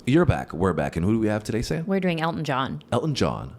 You're back. We're back. And who do we have today, Sam? We're doing Elton John. Elton John,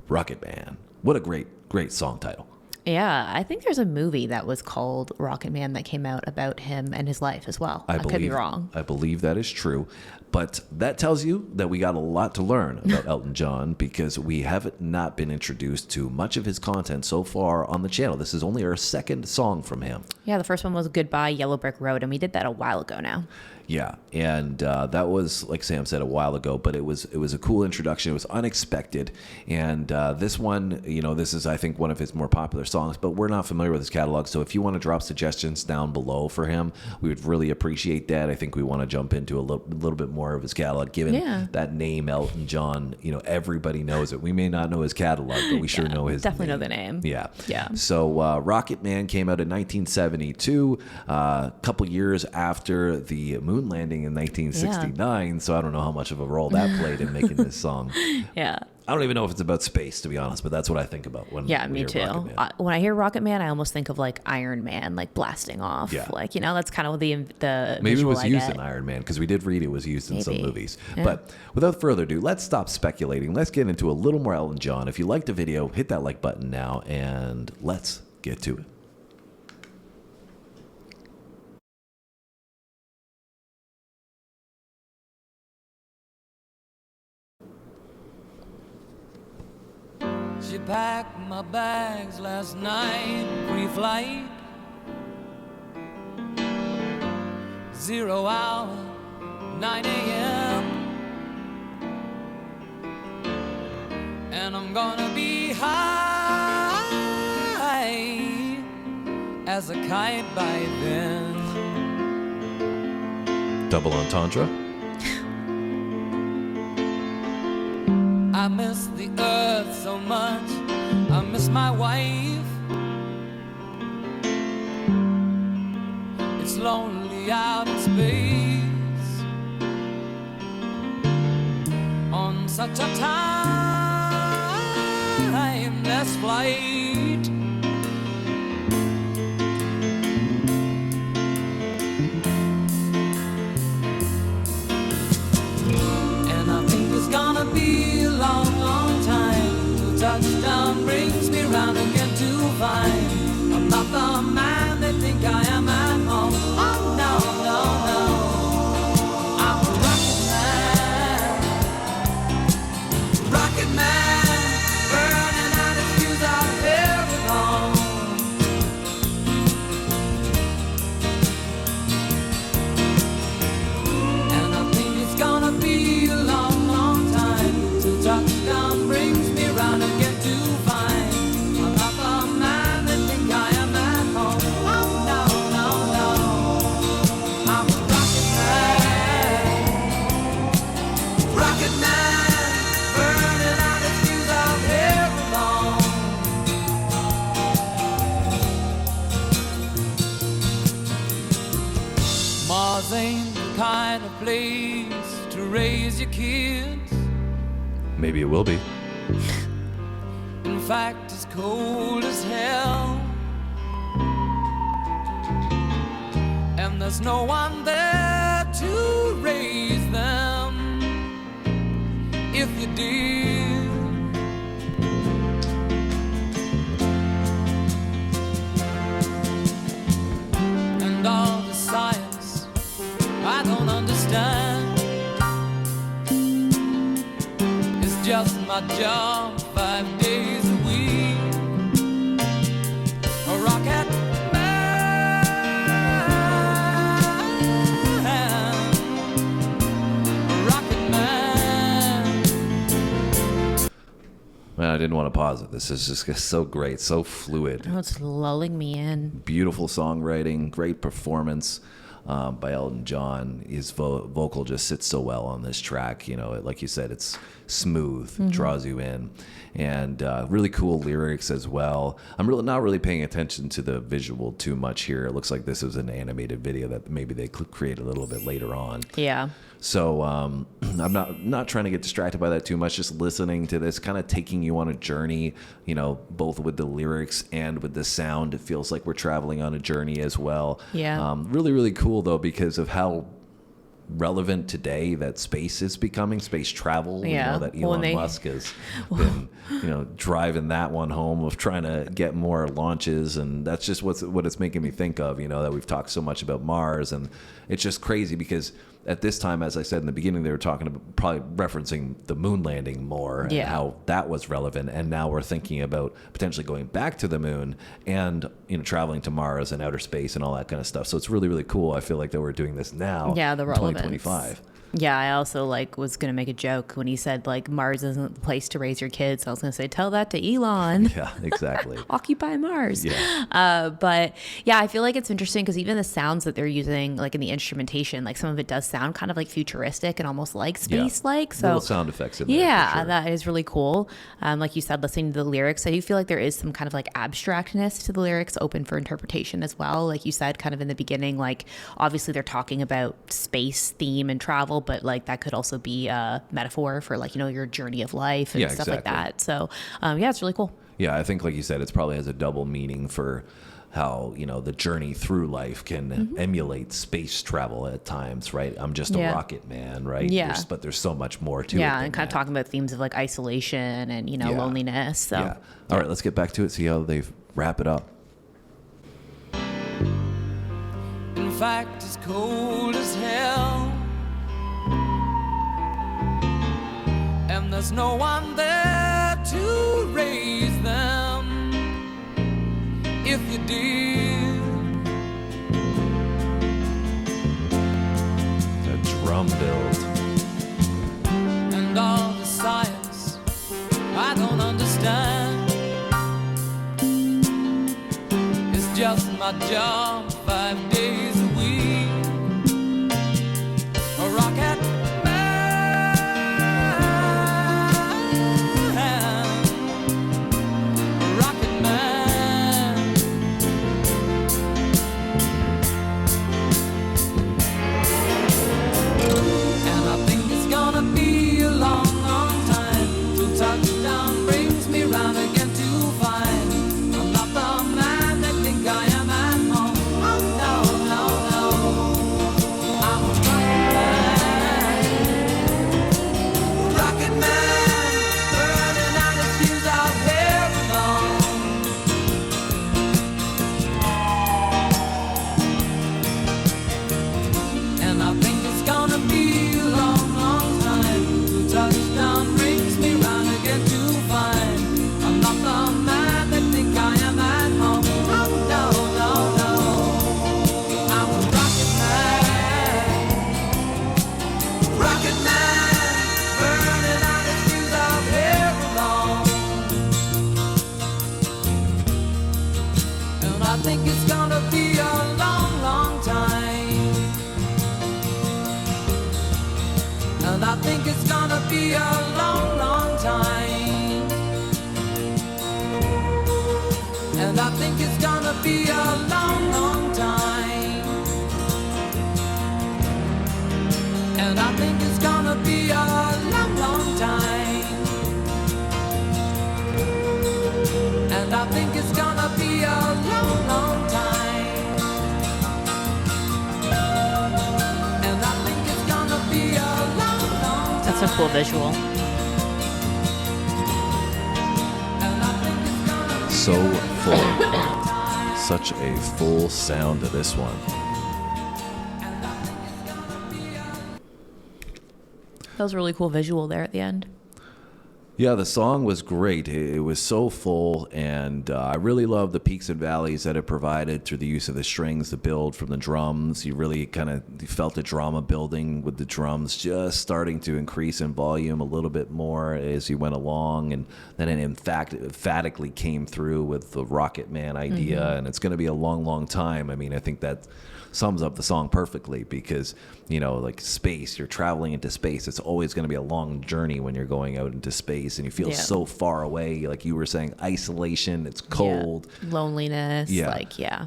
Rocket Man. What a great song title. Yeah, I think there's a movie that was called Rocket Man that came out about him and his life as well. I could be wrong. I believe that is true. But that tells you that we got a lot to learn about Elton John because we haven't not been introduced to much of his content so far on the channel. This is only our second song from him. Yeah, the first one was Goodbye, Yellow Brick Road, and we did that a while ago now. Yeah, and that was, like Sam said, a while ago, but it was a cool introduction. It was unexpected, and this one, this is, I think, one of his more popular songs, but we're not familiar with his catalog, so if you want to drop suggestions down below for him, we would really appreciate that. I think we want to jump into a little bit more of his catalog, given that name, Elton John, everybody knows it. We may not know his catalog, but we sure know his definitely name. Know the name. Yeah. So Rocket Man came out in 1972, a couple years after the moon landing in 1969, so I don't know how much of a role that played in making this song. Yeah. I don't even know if it's about space, to be honest, but that's what I think about when me hear too. Rocket Man. When I hear Rocket Man, I almost think of like Iron Man, like blasting off. Yeah. Like, that's kind of the maybe visual it was I used get. in Iron Man, because we did read it was used in some movies. Yeah. But without further ado, let's stop speculating. Let's get into a little more Elton John. If you liked the video, hit that like button now, and let's get to it. She packed my bags last night, pre-flight, 0 hour, 9 a.m. And I'm gonna be high as a kite by then. Double entendre. I miss the earth so much, I miss my wife. It's lonely out in space on such a timeless flight. And I think it's gonna be a long, long time till touchdown brings me round again to find I'm not the man they think I am at home. Oh no, no, no, I'm a rocket man, burning out his fuse out every home. And I think it's gonna be a long, long time till touchdown brings me round again to find I'm not the man they think I am at home. Oh no, no, no, I'm a rocket man, burning out his fuse out every home. Mars ain't the kind of place to raise your kids. Maybe it will be. In fact, it's cold as hell, and there's no one there to raise them if you did. And all the science I don't understand, it's just my job 5 days a week. A rocket man, a rocket man. Man, I didn't want to pause it. This is just so great, so fluid. Oh, it's lulling me in. Beautiful songwriting, great performance by Elton John. His vocal just sits so well on this track. Like you said, it's smooth, draws you in, and really cool lyrics as well. I'm really not really paying attention to the visual too much here. It looks like this is an animated video that maybe they create a little bit later on. Yeah. So I'm not trying to get distracted by that too much. Just listening to this, kind of taking you on a journey, both with the lyrics and with the sound. It feels like we're traveling on a journey as well. Yeah. Really, really cool though, because of how relevant today that space is becoming, space travel. Yeah. You know, that Elon Musk has been, you know, driving that one home of trying to get more launches. And that's just what it's making me think of, you know, that we've talked so much about Mars. And it's just crazy because at this time, as I said in the beginning, they were talking about probably referencing the moon landing more and how that was relevant. And now we're thinking about potentially going back to the moon and, you know, traveling to Mars and outer space and all that kind of stuff. So it's really, really cool. I feel like that we're doing this now. Yeah, the in relevance. 2025. Yeah, I also was going to make a joke when he said Mars isn't the place to raise your kids. I was going to say, tell that to Elon. Yeah, exactly. Occupy Mars. Yeah. But yeah, I feel like it's interesting because even the sounds that they're using, in the instrumentation, some of it does sound kind of futuristic and almost space-like. So little sound effects in there. Yeah, for sure. that is really cool. Like you said, listening to the lyrics, I do feel like there is some kind of abstractness to the lyrics, open for interpretation as well. Like you said, kind of in the beginning, obviously they're talking about space theme and travel, but that could also be a metaphor for your journey of life and stuff like that. So yeah, it's really cool. Yeah, I think like you said, it probably has a double meaning for how, the journey through life can emulate space travel at times, right? I'm just a rocket man, right? Yeah. But there's so much more to it. Yeah, and kind of talking about themes of isolation and, loneliness. So yeah. All right, let's get back to it, see how they wrap it up. In fact, it's cold as hell, and there's no one there to raise them. If you did, The drum build. and all the science I don't understand, it's just my job 5 days a week. A rocket That's a cool visual. So full. Such a full sound to this one. That was a really cool visual there at the end. Yeah, the song was great. It was so full, and I really love the peaks and valleys that it provided through the use of the strings, the build from the drums. You really kind of felt the drama building with the drums just starting to increase in volume a little bit more as you went along, and then it emphatically came through with the Rocket Man idea, and it's going to be a long, long time. I mean, I think that sums up the song perfectly because, space, you're traveling into space. It's always going to be a long journey when you're going out into space and you feel so far away. Like you were saying, isolation, it's cold. Yeah. Loneliness.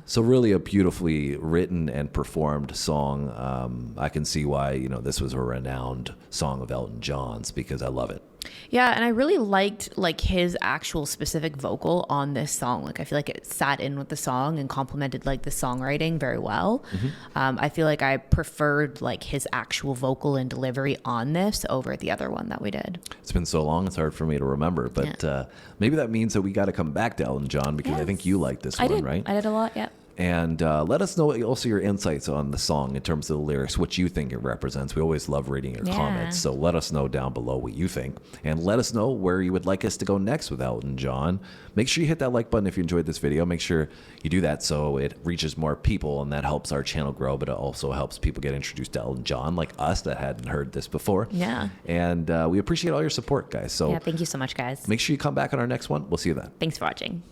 So really a beautifully written and performed song. I can see why, this was a renowned song of Elton John's because I love it. Yeah, and I really liked like his actual specific vocal on this song. Like I feel like it sat in with the song and complemented like the songwriting very well. I feel like I preferred like his actual vocal and delivery on this over the other one that we did. It's been so long, it's hard for me to remember. But maybe that means that we got to come back to Elton John, because I think you like this one, right? I did a lot, yeah. And let us know also your insights on the song in terms of the lyrics, what you think it represents. We always love reading your comments. So let us know down below what you think. And let us know where you would like us to go next with Elton John. Make sure you hit that like button if you enjoyed this video. Make sure you do that so it reaches more people, and that helps our channel grow, but it also helps people get introduced to Elton John like us that hadn't heard this before. Yeah. And we appreciate all your support, guys. So Yeah, thank you so much, guys. make sure you come back on our next one. We'll see you then. Thanks for watching.